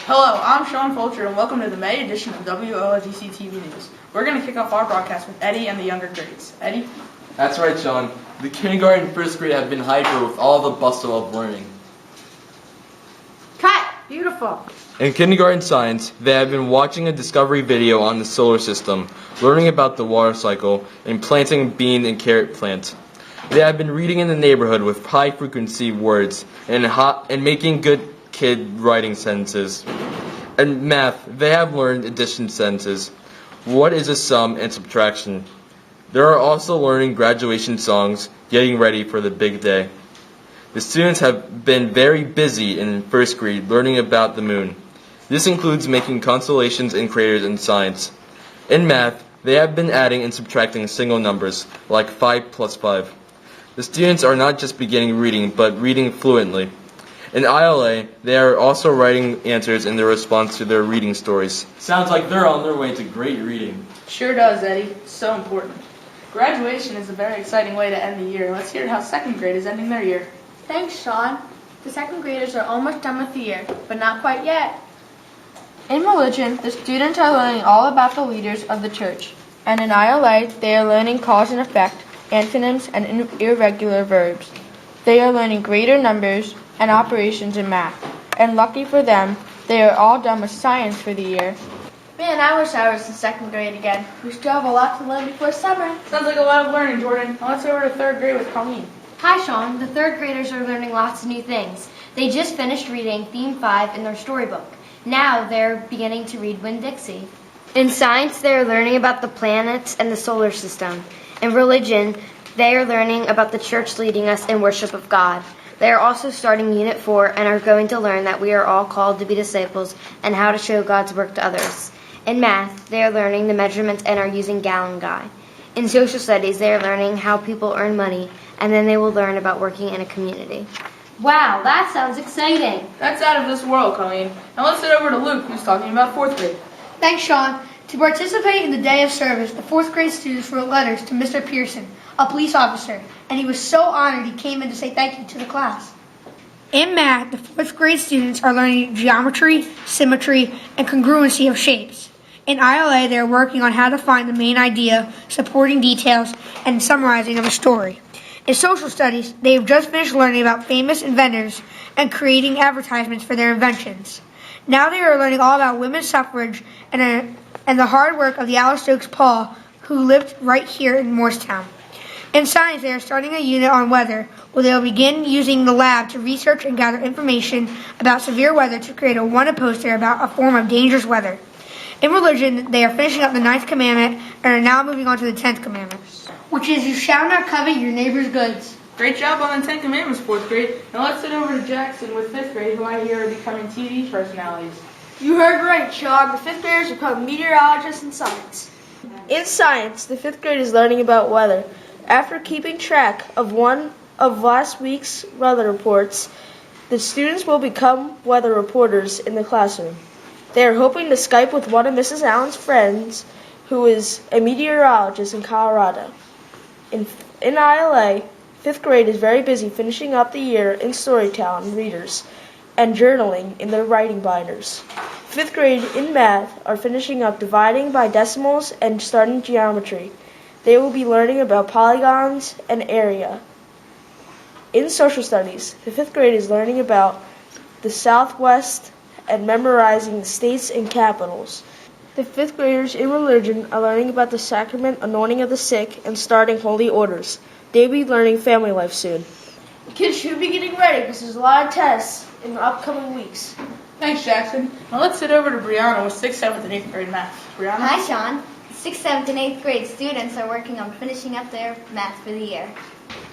Hello, I'm Sean Fulcher, and welcome to the May edition of WOLGC TV News. We're going to kick off our broadcast with Eddie and the younger grades. Eddie? That's right, Sean. The kindergarten and first grade have been hyper with all the bustle of learning. Cut! Beautiful. In kindergarten science, they have been watching a discovery video on the solar system, learning about the water cycle, and planting bean and carrot plants. They have been reading in the neighborhood with high-frequency words and making good kid writing sentences. In math, they have learned addition sentences. What is a sum and subtraction? They are also learning graduation songs, getting ready for the big day. The students have been very busy in first grade learning about the moon. This includes making constellations and craters in science. In math, they have been adding and subtracting single numbers, like 5 plus 5. The students are not just beginning reading, but reading fluently. In ILA, they are also writing answers in their response to their reading stories. Sounds like they're on their way to great reading. Sure does, Eddie. It's so important. Graduation is a very exciting way to end the year. Let's hear how second grade is ending their year. Thanks, Sean. The second graders are almost done with the year, but not quite yet. In religion, the students are learning all about the leaders of the church. And in ILA, they are learning cause and effect, antonyms, and irregular verbs. They are learning greater numbers and operations in math. And lucky for them, they are all done with science for the year. Man, I wish I was in second grade again. We still have a lot to learn before summer. Sounds like a lot of learning, Jordan. Now let's go over to third grade with Colleen. Hi, Sean. The third graders are learning lots of new things. They just finished reading Theme 5 in their storybook. Now they're beginning to read Winn-Dixie. In science, they're learning about the planets and the solar system. In religion, they are learning about the church leading us in worship of God. They are also starting Unit 4 and are going to learn that we are all called to be disciples and how to show God's work to others. In math, they are learning the measurements and are using gallon guy. In social studies, they are learning how people earn money, and then they will learn about working in a community. Wow, that sounds exciting. That's out of this world, Colleen. Now let's head over to Luke, who's talking about fourth grade. Thanks, Sean. To participate in the day of service, the fourth grade students wrote letters to Mr. Pearson, a police officer, and he was so honored he came in to say thank you to the class. In math, the fourth grade students are learning geometry, symmetry, and congruency of shapes. In ILA, they are working on how to find the main idea, supporting details, and summarizing of a story. In social studies, they have just finished learning about famous inventors and creating advertisements for their inventions. Now they are learning all about women's suffrage and the hard work of the Alice Stokes Paul, who lived right here in Morristown. In science, they are starting a unit on weather, where they will begin using the lab to research and gather information about severe weather to create a wanted poster about a form of dangerous weather. In religion, they are finishing up the 9th commandment and are now moving on to the 10th commandment, which is, you shall not covet your neighbor's goods. Great job on the 10 Commandments, fourth grade. Now let's head over to Jackson with fifth grade, who I hear are becoming TV personalities. You heard right, Sean. The fifth graders become meteorologists in science. In science, the fifth grade is learning about weather. After keeping track of one of last week's weather reports, the students will become weather reporters in the classroom. They are hoping to Skype with one of Mrs. Allen's friends, who is a meteorologist in Colorado. In ILA, fifth grade is very busy finishing up the year in storytelling readers and journaling in their writing binders. Fifth grade in math are finishing up dividing by decimals and starting geometry. They will be learning about polygons and area. In social studies, the fifth grade is learning about the Southwest and memorizing the states and capitals. The fifth graders in religion are learning about the sacrament, anointing of the sick, and starting holy orders. They will be learning family life soon. The kids should be getting ready because there's a lot of tests in the upcoming weeks. Thanks, Jackson. Now let's head over to Brianna with 6th, 7th, and 8th grade math. Brianna? Hi, Sean. 6th, 7th, and 8th grade students are working on finishing up their math for the year.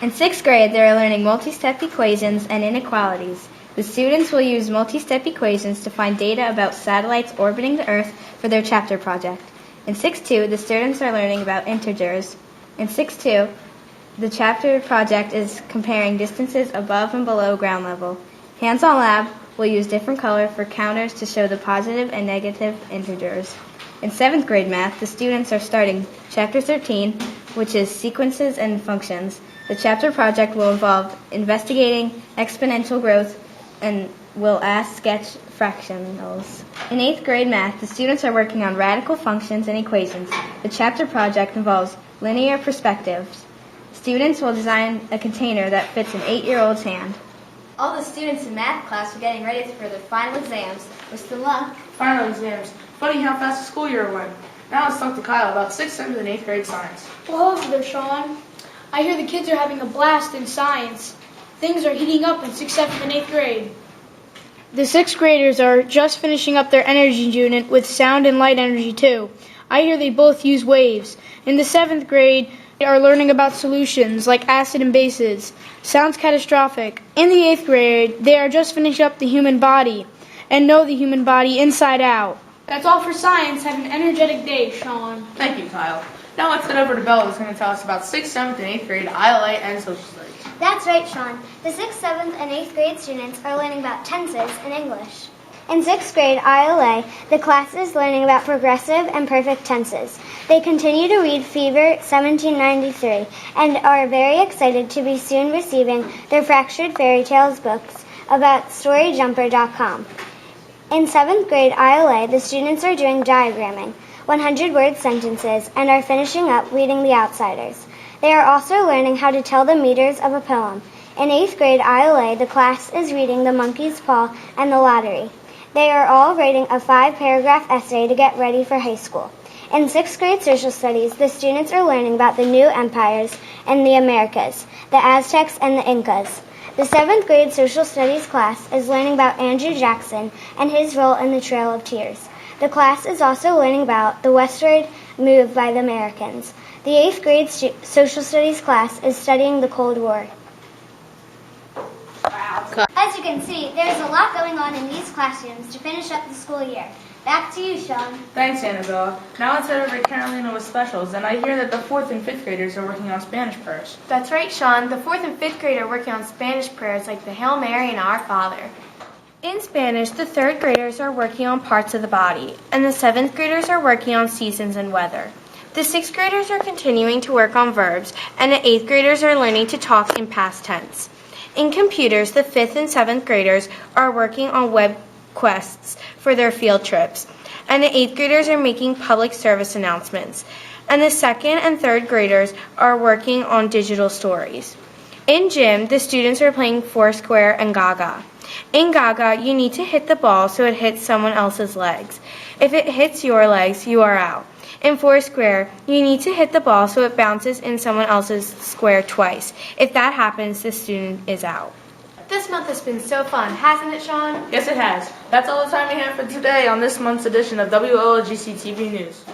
In 6th grade, they are learning multi-step equations and inequalities. The students will use multi-step equations to find data about satellites orbiting the Earth for their chapter project. In 6-2, the students are learning about integers. In 6-2, the chapter project is comparing distances above and below ground level. Hands-on lab will use different color for counters to show the positive and negative integers. In 7th grade math, the students are starting Chapter 13, which is sequences and functions. The chapter project will involve investigating exponential growth and will ask sketch fractionals. In 8th grade math, the students are working on radical functions and equations. The chapter project involves linear perspectives. Students will design a container that fits an 8-year-old's hand. All the students in math class are getting ready for their final exams. Wish them luck. Final exams. Funny how fast the school year went. Now let's talk to Kyle about 6th, 7th, and 8th grade science. Well, hello there, Sean. I hear the kids are having a blast in science. Things are heating up in 6th, 7th, and 8th grade. The 6th graders are just finishing up their energy unit with sound and light energy, too. I hear they both use waves. In the 7th grade, they are learning about solutions like acid and bases. Sounds catastrophic. In the 8th grade, they are just finishing up the human body and know the human body inside out. That's all for science. Have an energetic day, Sean. Thank you, Kyle. Now let's head over to Bella, who's going to tell us about 6th, 7th, and 8th grade ILA and social studies. That's right, Sean. The 6th, 7th, and 8th grade students are learning about tenses in English. In 6th grade ILA, the class is learning about progressive and perfect tenses. They continue to read Fever 1793 and are very excited to be soon receiving their Fractured Fairy Tales books about StoryJumper.com. In 7th grade ILA, the students are doing diagramming, 100-word sentences, and are finishing up reading The Outsiders. They are also learning how to tell the meters of a poem. In 8th grade ILA, the class is reading The Monkey's Paw and The Lottery. They are all writing a 5-paragraph essay to get ready for high school. In 6th grade social studies, the students are learning about the new empires in the Americas, the Aztecs and the Incas. The 7th grade social studies class is learning about Andrew Jackson and his role in the Trail of Tears. The class is also learning about the westward move by the Americans. The 8th grade social studies class is studying the Cold War. As you can see, there's a lot going on in these classrooms to finish up the school year. Back to you, Sean. Thanks, Annabella. Now let's head over to Carolina with specials, and I hear that the 4th and 5th graders are working on Spanish prayers. That's right, Sean. The 4th and 5th grade are working on Spanish prayers like the Hail Mary and Our Father. In Spanish, the 3rd graders are working on parts of the body, and the 7th graders are working on seasons and weather. The 6th graders are continuing to work on verbs, and the 8th graders are learning to talk in past tense. In computers, the 5th and 7th graders are working on web quests for their field trips, and the 8th graders are making public service announcements, and the 2nd and 3rd graders are working on digital stories. In gym, the students are playing Foursquare and Gaga. In Gaga, you need to hit the ball so it hits someone else's legs. If it hits your legs, you are out. In Foursquare, you need to hit the ball so it bounces in someone else's square twice. If that happens, the student is out. This month has been so fun, hasn't it, Sean? Yes, it has. That's all the time we have for today on this month's edition of WOLGC TV News.